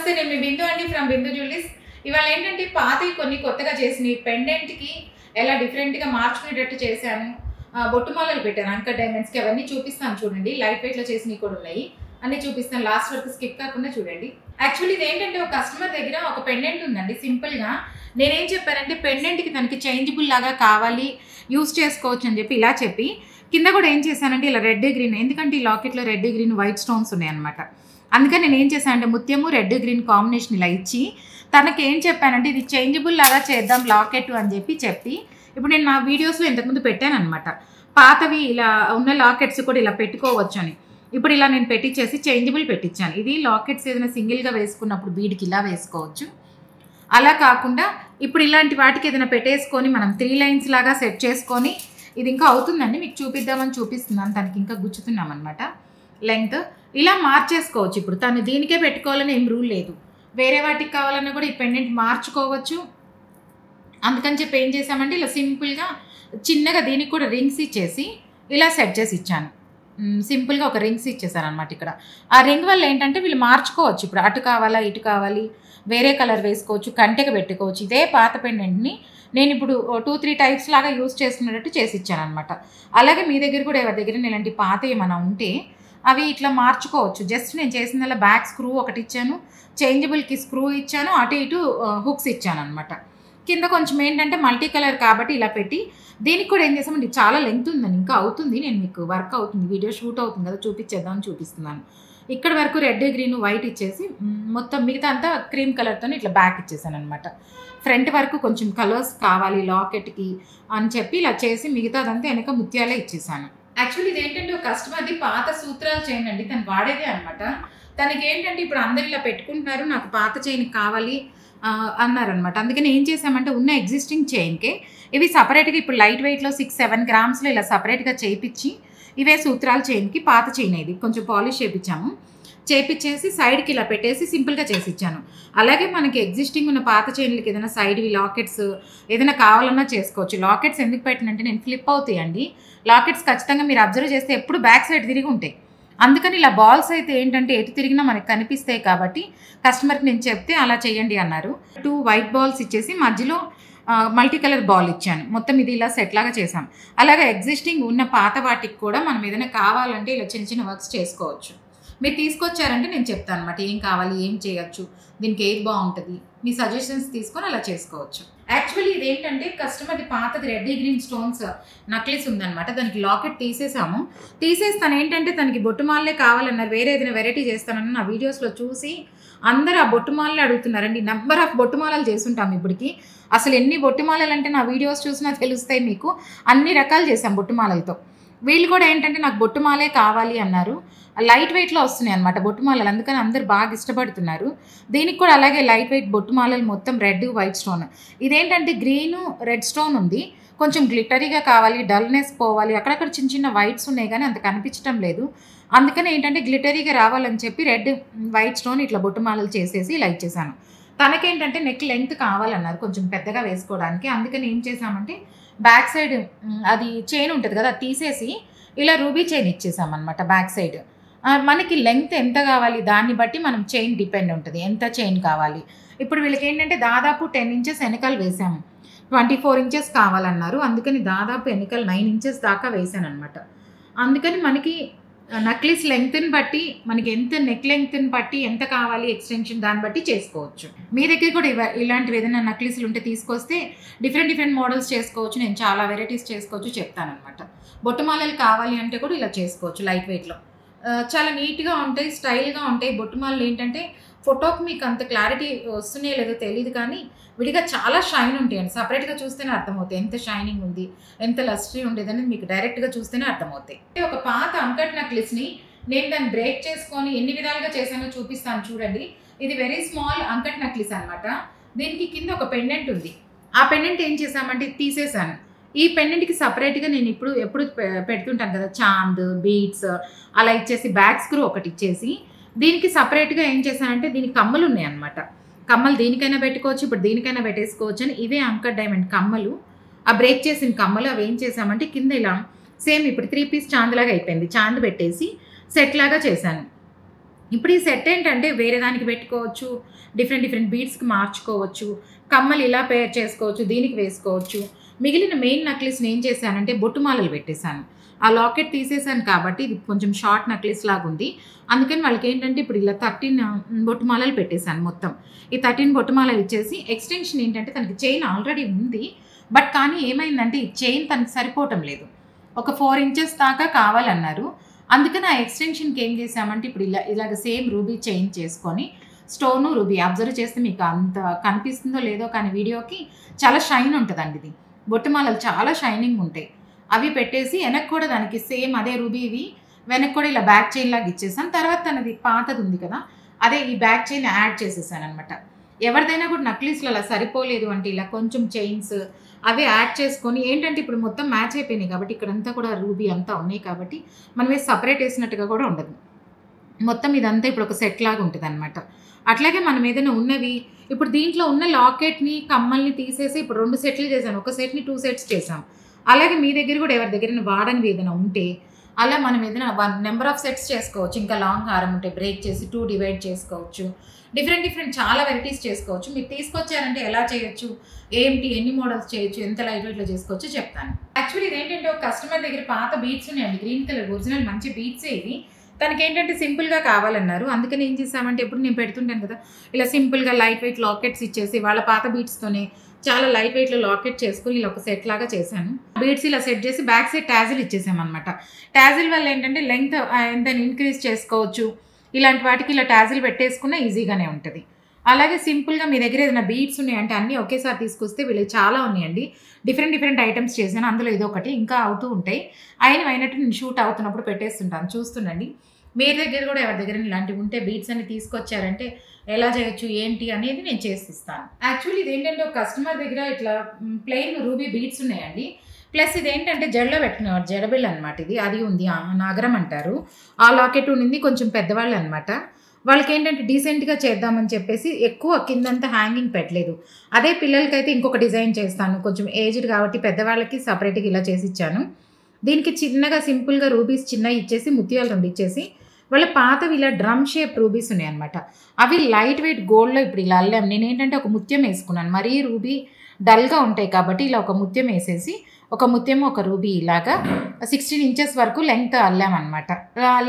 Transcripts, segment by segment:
నమస్తే, నేను మీ బిందు అండి ఫ్రమ్ బిందు జ్యువెలరీస్. ఇవాళ ఏంటంటే పాతవి కొన్ని కొత్తగా చేసినవి పెండెంట్కి ఎలా డిఫరెంట్గా మార్చుకునేటట్టు చేశాను. బొట్టు మాలలు పెట్టాను అంకర్ డైమండ్స్కి, అవన్నీ చూపిస్తాను చూడండి. లైట్ వెయిట్లో చేసినవి కూడా ఉన్నాయి, అన్నీ చూపిస్తాను. లాస్ట్ వరకు స్కిప్ కాకుండా చూడండి. యాక్చువల్లీ ఇది ఏంటంటే ఒక కస్టమర్ దగ్గర ఒక పెండెంట్ ఉందండి సింపుల్గా. నేనేం చెప్పానంటే పెండెంట్కి తనకి చేంజబుల్ లాగా కావాలి, యూస్ చేసుకోవచ్చు అని చెప్పి ఇలా చెప్పి కింద కూడా ఏం చేశానంటే ఇలా రెడ్ గ్రీన్, ఎందుకంటే ఈ లాకెట్లో రెడ్ గ్రీన్ వైట్ స్టోన్స్ ఉన్నాయి అనమాట. అందుకని నేను ఏం చేశానంటే ముత్యము రెడ్ గ్రీన్ కాంబినేషన్ ఇలా ఇచ్చి తనకి ఏం చెప్పానంటే ఇది చేంజబుల్ లాగా చేద్దాం లాకెట్ అని చెప్పి ఇప్పుడు నేను నా వీడియోస్లో ఇంతకుముందు పెట్టాను అనమాట. పాతవి ఇలా ఉన్న లాకెట్స్ కూడా ఇలా పెట్టుకోవచ్చు అని. ఇప్పుడు ఇలా నేను పెట్టించేసి చేంజబుల్ పెట్టించాను. ఇది లాకెట్స్ ఏదైనా సింగిల్గా వేసుకున్నప్పుడు బీడ్కి ఇలా వేసుకోవచ్చు. అలా కాకుండా ఇప్పుడు ఇలాంటి వాటికి ఏదైనా పెట్టేసుకొని మనం 3 లైన్స్ లాగా సెట్ చేసుకొని, ఇది ఇంకా అవుతుందండి మీకు చూపిద్దామని చూపిస్తున్నాను. తనకి ఇంకా గుచ్చుతున్నాం అనమాట లెంగ్త్. ఇలా మార్చేసుకోవచ్చు. ఇప్పుడు తను దీనికే పెట్టుకోవాలని ఏం రూల్ లేదు, వేరే వాటికి కావాలన్నా కూడా ఈ పెండెంట్ మార్చుకోవచ్చు. అందుకని చెప్పి ఏం చేసామంటే ఇలా సింపుల్గా చిన్నగా దీనికి కూడా రింగ్స్ ఇచ్చేసి ఇలా సెట్ చేసి ఇచ్చాను. సింపుల్గా ఒక రింగ్స్ ఇచ్చేసాను అనమాట. ఇక్కడ ఆ రింగ్ వల్ల ఏంటంటే వీళ్ళు మార్చుకోవచ్చు. ఇప్పుడు అటు కావాలా ఇటు కావాలి, వేరే కలర్ వేసుకోవచ్చు, కంటెకి పెట్టుకోవచ్చు. ఇదే పాత పెండెంట్ని నేను ఇప్పుడు 2-3 టైప్స్ లాగా యూస్ చేసుకునేటట్టు చేసి ఇచ్చాను అనమాట. అలాగే మీ దగ్గర కూడా ఎవరి దగ్గర ఇలాంటి పాత ఏమైనా ఉంటే అవి ఇట్లా మార్చుకోవచ్చు. జస్ట్ నేను చేసిన బ్యాక్ స్క్రూ ఒకటి ఇచ్చాను, చేంజబుల్కి స్క్రూ ఇచ్చాను, అటు ఇటు హుక్స్ ఇచ్చాను అనమాట. కింద కొంచెం ఏంటంటే మల్టీ కలర్ కాబట్టి ఇలా పెట్టి దీనికి కూడా ఏం చేసామంటే చాలా లెంగ్త్ ఉందని ఇంకా అవుతుంది. నేను మీకు వర్క్ అవుతుంది, వీడియో షూట్ అవుతుంది కదా, చూపించేద్దామని చూపిస్తున్నాను. ఇక్కడ వరకు రెడ్ గ్రీన్ వైట్ ఇచ్చేసి మొత్తం మిగతా అంతా క్రీమ్ కలర్తో ఇట్లా బ్యాక్ ఇచ్చేసాను అనమాట. ఫ్రంట్ వరకు కొంచెం కలర్స్ కావాలి లాకెట్కి అని చెప్పి ఇలా చేసి మిగతాదంతా వెనక ముత్యాలే ఇచ్చేసాను. యాక్చువల్లీ ఇది ఏంటంటే ఒక కస్టమర్ది పాత సూత్రాలు చైన్ అండి, తను వాడేదే అనమాట. తనకి ఏంటంటే ఇప్పుడు అందరు ఇలా పెట్టుకుంటున్నారు, నాకు పాత చైన్ కావాలి అన్నారనమాట. అందుకని ఏం చేసామంటే ఉన్న ఎగ్జిస్టింగ్ చైన్కే ఇవి సపరేట్గా ఇప్పుడు లైట్ వెయిట్లో 6-7 గ్రామ్స్లో ఇలా సపరేట్గా చేయించి ఇవే సూత్రాల చైన్కి పాత చైన్ ఇది కొంచెం పాలిష్ చేయించేసి సైడ్కి ఇలా పెట్టేసి సింపుల్గా చేసి ఇచ్చాను. అలాగే మనకి ఎగ్జిస్టింగ్ ఉన్న పాత చైన్లకి ఏదైనా సైడ్వి లాకెట్స్ ఏదైనా కావాలన్నా చేసుకోవచ్చు. లాకెట్స్ ఎందుకు పెట్టినంటే నేను ఫ్లిప్ అవుతాయండి. లాకెట్స్ ఖచ్చితంగా మీరు అబ్జర్వ్ చేస్తే ఎప్పుడు బ్యాక్ సైడ్ తిరిగి ఉంటాయి. అందుకని ఇలా బాల్స్ అయితే ఏంటంటే ఎటు తిరిగినా మనకి కనిపిస్తాయి కాబట్టి కస్టమర్కి నేను చెప్తే అలా చేయండి అన్నారు. 2 వైట్ బాల్స్ ఇచ్చేసి మధ్యలో మల్టీ కలర్ బాల్ ఇచ్చాను. మొత్తం ఇది ఇలా సెట్ లాగా చేసాం. అలాగే ఎగ్జిస్టింగ్ ఉన్న పాత వాటికి కూడా మనం ఏదైనా కావాలంటే ఇలా చిన్న చిన్న వర్క్స్ చేసుకోవచ్చు. మీరు తీసుకొచ్చారంటే నేను చెప్తాను అనమాట ఏం కావాలి, ఏం చేయొచ్చు, దీనికి ఏది బాగుంటుంది, మీ సజెషన్స్ తీసుకొని అలా చేసుకోవచ్చు. యాక్చువల్లీ ఇదేంటంటే కస్టమర్ది పాతది రెడ్ గ్రీన్ స్టోన్స్ నక్లెస్ ఉందన్నమాట. దానికి లాకెట్ తీసేస్తాను. ఏంటంటే తనకి బొట్టుమాలే కావాలన్నారు, వేరే ఏదైనా వెరైటీ చేస్తానని నా వీడియోస్లో చూసి అందరూ ఆ బొట్టుమాలే అడుగుతున్నారండి. నెంబర్ ఆఫ్ బొట్టుమాలలు చేస్తుంటాం ఇప్పటికి. అసలు ఎన్ని బొట్టుమాలలు అంటే నా వీడియోస్ చూసినా తెలుస్తాయి మీకు. అన్ని రకాలు చేసాం బొట్టుమాలలతో. వీళ్ళు కూడా ఏంటంటే నాకు బొట్టుమాలే కావాలి అన్నారు. లైట్ వెయిట్లో వస్తున్నాయి అనమాట బొట్టుమాలలు, అందుకని అందరు బాగా ఇష్టపడుతున్నారు. దీనికి కూడా అలాగే లైట్ వెయిట్ బొట్టుమాలలు మొత్తం రెడ్ వైట్ స్టోన్. ఇదేంటంటే గ్రీను రెడ్ స్టోన్ ఉంది, కొంచెం గ్లిటరీగా కావాలి, డల్నెస్ పోవాలి, అక్కడక్కడ చిన్న చిన్న వైట్స్ ఉన్నాయి కానీ అంత కనిపించడం లేదు. అందుకని ఏంటంటే గ్లిటరీగా రావాలని చెప్పి రెడ్ వైట్ స్టోన్ ఇట్లా బొట్టుమాలలు చేసేసి ఇలా ఇచ్చేసాను. తనకేంటంటే నెక్ లెంగ్త్ కావాలన్నారు కొంచెం పెద్దగా వేసుకోవడానికి. అందుకని ఏం చేసామంటే బ్యాక్ సైడ్ అది చైన్ ఉంటుంది కదా తీసేసి ఇలా రూబీ చైన్ ఇచ్చేసామన్నమాట. బ్యాక్ సైడ్ మనకి లెంగ్త్ ఎంత కావాలి దాన్ని బట్టి మనం చైన్ డిపెండ్ ఉంటుంది, ఎంత చైన్ కావాలి. ఇప్పుడు వీళ్ళకి ఏంటంటే దాదాపు 10 ఇంచెస్ వెనకాల వేసాము, 24 ఇంచెస్ కావాలన్నారు. అందుకని దాదాపు వెనకాల 9 ఇంచెస్ దాకా వేసాను అనమాట. అందుకని మనకి నక్లీస్ లెంగ్త్ని బట్టి మనకి ఎంత నెక్ లెంగ్త్ని బట్టి ఎంత కావాలి ఎక్స్టెన్షన్ దాన్ని బట్టి చేసుకోవచ్చు. మీ దగ్గర కూడా ఇలాంటివి ఏదైనా నక్లీసులు ఉంటే తీసుకొస్తే డిఫరెంట్ మోడల్స్ చేసుకోవచ్చు. నేను చాలా వెరైటీస్ చేసుకోవచ్చు చెప్తానమాట. బొట్టుమాలలు కావాలి అంటే కూడా ఇలా చేసుకోవచ్చు. లైట్ వెయిట్లో చాలా నీట్గా ఉంటాయి, స్టైల్గా ఉంటాయి. బొట్టుమాలలు ఏంటంటే ఫోటోకి మీకు అంత క్లారిటీ వస్తున్నాయో లేదో తెలియదు కానీ విడిగా చాలా షైన్ ఉంటాయండి. సపరేట్గా చూస్తేనే అర్థమవుతాయి ఎంత షైనింగ్ ఉంది, ఎంత లస్ట్రీ ఉండేది అనేది మీకు డైరెక్ట్గా చూస్తేనే అర్థమవుతాయి. ఒక పాత అంకట్ నెక్లెస్ని నేను దాన్ని బ్రేక్ చేసుకొని ఎన్ని విధాలుగా చేశానో చూపిస్తాను చూడండి. ఇది వెరీ స్మాల్ అంకట్ నెక్లెస్ అనమాట. దీనికి కింద ఒక పెండెంట్ ఉంది. ఆ పెండెంట్ ఏం చేసామంటే తీసేసాను. ఈ పెండెంట్కి సపరేట్గా నేను ఎప్పుడు పెడుతుంటాను కదా చాంద్ బీడ్స్ అలా ఇచ్చేసి బ్యాక్ స్క్రూ ఒకటి ఇచ్చేసి దీనికి సపరేట్గా ఏం చేశానంటే దీనికి కమ్మలు ఉన్నాయి అన్నమాట. కమ్మలు దీనికైనా పెట్టుకోవచ్చు, ఇప్పుడు దీనికైనా పెట్టేసుకోవచ్చు అని ఇవే అంకర్ డైమండ్ కమ్మలు. ఆ బ్రేక్ చేసిన కమ్మలు అవి ఏం చేసామంటే కింద ఇలా సేమ్ ఇప్పుడు 3 పీస్ చాంద్ లాగా అయిపోయింది. చాంద్ పెట్టేసి సెట్ లాగా చేశాను. ఇప్పుడు ఈ సెట్ ఏంటంటే వేరే దానికి పెట్టుకోవచ్చు, డిఫరెంట్ బీడ్స్‌కి మార్చుకోవచ్చు, కమ్మలు ఇలా పేర్ చేసుకోవచ్చు, దీనికి వేసుకోవచ్చు. మిగిలిన మెయిన్ నెక్లెస్‌ని ఏం చేశానంటే బొట్టు మాలలు పెట్టేశాను. ఆ లాకెట్ తీసేసాను కాబట్టి ఇది కొంచెం షార్ట్ నెక్లెస్ లాగుంది. అందుకని వాళ్ళకేంటంటే ఇప్పుడు ఇలా 13 బొట్టు మాలలు పెట్టేశాను మొత్తం. ఈ 13 బొట్టు మాలలు ఇచ్చేసి ఎక్స్‌టెన్షన్ ఏంటంటే తనకి చైన్ ఆల్రెడీ ఉంది. బట్ కానీ ఏమైందంటే ఈ చైన్ తనకి సరిపోవటం లేదు. ఒక 4 ఇంచెస్ దాకా కావాలన్నారు. అందుకని ఆ ఎక్స్‌టెన్షన్‌కి ఏం చేశామంటే ఇప్పుడు ఇలాగ సేమ్ రూబీ చైన్ చేసుకొని స్టోను, రూబీ అబ్జర్వ్ చేస్తే మీకు అంత కనిపిస్తుందో లేదో కానీ వీడియోకి చాలా షైన్ ఉంటదండి ఇది. బొట్టుమాలలు చాలా షైనింగ్ ఉంటాయి. అవి పెట్టేసి వెనక్కి కూడా దానికి సేమ్ అదే రూబీవి వెనక్కి కూడా ఇలా బ్యాక్ చైన్ లాగా ఇచ్చేసాను. తర్వాత తనది పాతది ఉంది కదా! అదే ఈ బ్యాక్ చైన్ యాడ్ చేసేసాననమాట. ఎవరిదైనా కూడా నక్లీస్‌లో అలా సరిపోలేదు అంటే ఇలా కొంచెం చైన్స్ అవి యాడ్ చేసుకొని ఏంటంటే ఇప్పుడు మొత్తం మ్యాచ్ అయిపోయినాయి కాబట్టి ఇక్కడంతా కూడా రూబీ అంతా ఉన్నాయి కాబట్టి మనం సెపరేట్ వేసినట్టుగా కూడా ఉండదు. మొత్తం ఇదంతా ఇప్పుడు ఒక సెట్ లాగా ఉంటదనమాట. అట్లాగే మనం ఏదైనా ఉన్నవి ఇప్పుడు దీంట్లో ఉన్న లాకెట్‌ని, కమ్మల్ని తీసేసి ఇప్పుడు 2 సెట్లు చేశాను. ఒక సెట్‌ని 2 సెట్స్ చేశాం. అలాగే మీ దగ్గర కూడా ఎవరి దగ్గరైనా వాడనివి ఏదైనా ఉంటే అలా మనం ఏదైనా నెంబర్ ఆఫ్ సెట్స్ చేసుకోవచ్చు. ఇంకా లాంగ్ హారం ఉంటే బ్రేక్ చేసి 2 డివైడ్ చేసుకోవచ్చు. డిఫరెంట్ చాలా వెరైటీస్ చేసుకోవచ్చు. మీరు తీసుకొచ్చారంటే ఎలా చేయొచ్చు, ఏంటి, ఎన్ని మోడల్స్ చేయొచ్చు, ఎంత లైట్ వెయిట్‌లో చేసుకోవచ్చో చెప్తాను. యాక్చువల్లీ ఇదేంటంటే ఒక కస్టమర్ దగ్గర పాత బీడ్స్ ఉన్నాయండి. గ్రీన్ కలర్ ఒరిజినల్ మంచి బీడ్సే ఇవి. తనకేంటంటే సింపుల్‌గా కావాలన్నారు. అందుకని ఏం చేశామంటే ఎప్పుడు నేను పెడుతుంటాను కదా! ఇలా సింపుల్‌గా లైట్ వెయిట్ లాకెట్స్ ఇచ్చేసి వాళ్ళ పాత బీడ్స్‌తోనే చాలా లైట్ వెయిట్‌లో లాకెట్ చేసుకొని ఇలా ఒక సెట్ లాగా చేశాను. బీడ్స్ ఇలా సెట్ చేసి బ్యాక్ సైడ్ టాజిల్ ఇచ్చేసామనమాట. టాజిల్ వల్ల ఏంటంటే లెంగ్త్ ఎంతైనా ఇంక్రీజ్ చేసుకోవచ్చు. ఇలాంటి వాటికి ఇలా టాజిల్ పెట్టేసుకున్నా ఈజీగానే ఉంటది. అలాగే సింపుల్‌గా మీ దగ్గర ఏదైనా బీడ్స్ ఉన్నాయంటే అన్నీ ఒకేసారి తీసుకొస్తే వీళ్ళవి చాలా ఉన్నాయండి. డిఫరెంట్ ఐటెమ్స్ చేశాను. అందులో ఇదొకటి ఇంకా అవుతూ ఉంటాయి. అయినట్టు నేను షూట్ అవుతున్నప్పుడు పెట్టేస్తుంటాను. చూస్తుండండి. మీ దగ్గర కూడా ఎవరి దగ్గర ఇలాంటివి ఉంటే బీడ్స్ అన్ని తీసుకొచ్చారంటే ఎలా చేయొచ్చు, ఏంటి అనేది నేను చేసిస్తాను. యాక్చువల్లీ ఇదేంటంటే ఒక కస్టమర్ దగ్గర ఇట్లా ప్లెయిన్ రూబీ బీడ్స్ ఉన్నాయండి. ప్లస్ ఇదేంటంటే జడలో పెట్టుకునేవారు జడబిల్ అనమాట ఇది. అది ఉంది. నాగరం అంటారు. ఆ లాకెట్ ఉండింది. కొంచెం పెద్దవాళ్ళు అనమాట. వాళ్ళకేంటంటే డీసెంట్‌గా చేద్దామని చెప్పేసి ఎక్కువ కిందంతా హ్యాంగింగ్ పెట్టలేదు. అదే పిల్లలకైతే ఇంకొక డిజైన్ చేస్తాను. కొంచెం ఏజ్డ్ కాబట్టి పెద్దవాళ్ళకి సెపరేట్‌గా ఇలా చేసిచ్చాను. దీనికి చిన్నగా సింపుల్‌గా రూబీస్ చిన్నవి ఇచ్చేసి ముత్యాలు 2 ఇచ్చేసి వాళ్ళ పాతవి ఇలా డ్రమ్ షేప్ రూబీస్ ఉన్నాయన్నమాట. అవి లైట్ వెయిట్ గోల్డ్‌లో ఇప్పుడు ఇలా అల్లాం. నేనేంటంటే ఒక ముత్యం వేసుకున్నాను. మరీ రూబీ డల్‌గా ఉంటాయి కాబట్టి ఇలా ఒక ముత్యం వేసేసి ఒక ముత్యం, ఒక రూబీ ఇలాగా 16 ఇంచెస్ వరకు లెంగ్త్ అల్లామనమాట.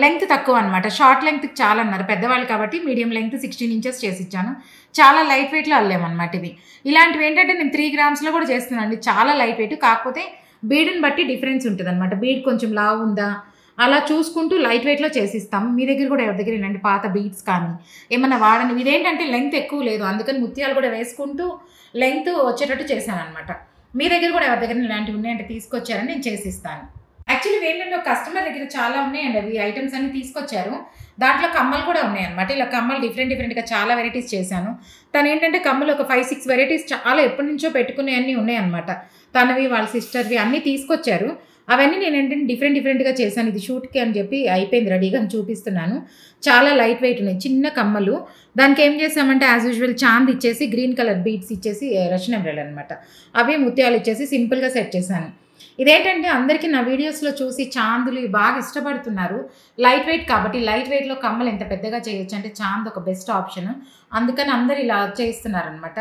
లెంగ్త్ తక్కువ అనమాట. షార్ట్ లెంగ్త్‌కి చాలా అన్నారు. పెద్దవాళ్ళు కాబట్టి మీడియం లెంగ్త్ 16 ఇంచెస్ చేసిచ్చాను. చాలా లైట్ వెయిట్‌లో అల్లామనమాట ఇవి. ఇలాంటివి ఏంటంటే నేను 3 గ్రామ్స్‌లో కూడా చేస్తున్నానండి. చాలా లైట్ వెయిట్. కాకపోతే బీడ్‌ని బట్టి డిఫరెన్స్ ఉంటదనమాట. బీడ్ కొంచెం లావు ఉందా అలా చూసుకుంటూ లైట్ వెయిట్‌లో చేసిస్తాం. మీ దగ్గర కూడా ఎవరి దగ్గర ఇలాంటి పాత బీడ్స్ కానీ ఏమన్నా వాడనివి ఇదేంటంటే లెంగ్త్ ఎక్కువ లేదు. అందుకని ముత్యాలు కూడా వేసుకుంటూ లెంగ్త్ వచ్చేటట్టు చేశాననమాట. మీ దగ్గర కూడా ఎవరి దగ్గర ఇలాంటివి ఉన్నాయంటే తీసుకొచ్చారని నేను చేసిస్తాను. యాక్చువల్లీ ఏంటంటే ఒక కస్టమర్ దగ్గర చాలా ఉన్నాయండి అవి ఐటమ్స్ అన్ని తీసుకొచ్చారు. దాంట్లో కమ్మలు కూడా ఉన్నాయన్నమాట. ఇలా కమ్మలు డిఫరెంట్‌గా చాలా వెరైటీస్ చేశాను. తనేంటంటే కమ్మలు ఒక 5, 6 వెరైటీస్ చాలా ఎప్పటి నుంచో పెట్టుకునేయన్నీ ఉన్నాయన్నమాట. తనవి వాళ్ళ సిస్టర్‌వి అన్నీ తీసుకొచ్చారు. అవన్నీ నేనేంటంటే డిఫరెంట్‌గా చేశాను. ఇది షూట్‌కి అని చెప్పి అయిపోయింది రెడీగా అని చూపిస్తున్నాను. చాలా లైట్ వెయిట్ ఉన్నాయి. చిన్న కమ్మలు. దానికి ఏం చేసామంటే యాజ్ యూజువల్ చాంద్ ఇచ్చేసి గ్రీన్ కలర్ బీడ్స్ ఇచ్చేసి రష్ ఎంబ్రాయిడరీ అనమాట. అవే ముత్యాలు ఇచ్చేసి సింపుల్‌గా సెట్ చేశాను. ఇదేంటంటే అందరికీ నా వీడియోస్‌లో చూసి చాందులు ఇవి బాగా ఇష్టపడుతున్నారు. లైట్ వెయిట్ కాబట్టి లైట్ వెయిట్‌లో కమ్మలు ఎంత పెద్దగా చేయొచ్చు అంటే చాంద్ ఒక బెస్ట్ ఆప్షన్. అందుకని అందరూ ఇలా చేస్తున్నారనమాట.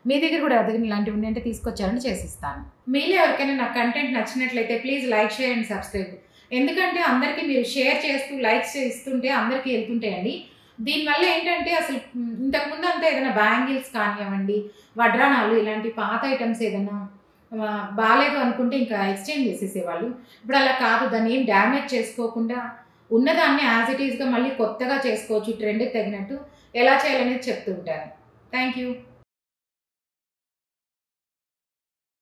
మీ దగ్గర కూడా ఎవరి దగ్గర ఇలాంటివి ఉన్నాయంటే తీసుకొచ్చారని చేసిస్తాను. మీలో ఎవరికైనా నా కంటెంట్ నచ్చినట్లయితే please like, share and subscribe. ఎందుకంటే అందరికీ మీరు షేర్ చేస్తూ లైక్స్ ఇస్తుంటే అందరికీ వెళ్తుంటాయండి. దీనివల్ల ఏంటంటే అసలు ఇంతకుముందు అంతా ఏదైనా బ్యాంగిల్స్ కానివ్వండి, వడ్రాణాలు ఇలాంటి పాత ఐటమ్స్ ఏదైనా బాలేదు అనుకుంటే ఇంకా ఎక్స్చేంజ్ చేసేసేవాళ్ళు. ఇప్పుడు అలా కాదు. దాన్ని ఏం డ్యామేజ్ చేసుకోకుండా ఉన్నదాన్ని యాజ్ ఇట్ ఈస్‌గా మళ్ళీ కొత్తగా చేసుకోవచ్చు. ట్రెండ్‌కి తగినట్టు ఎలా చేయాలనేది చెప్తూ ఉంటాను. Thank you.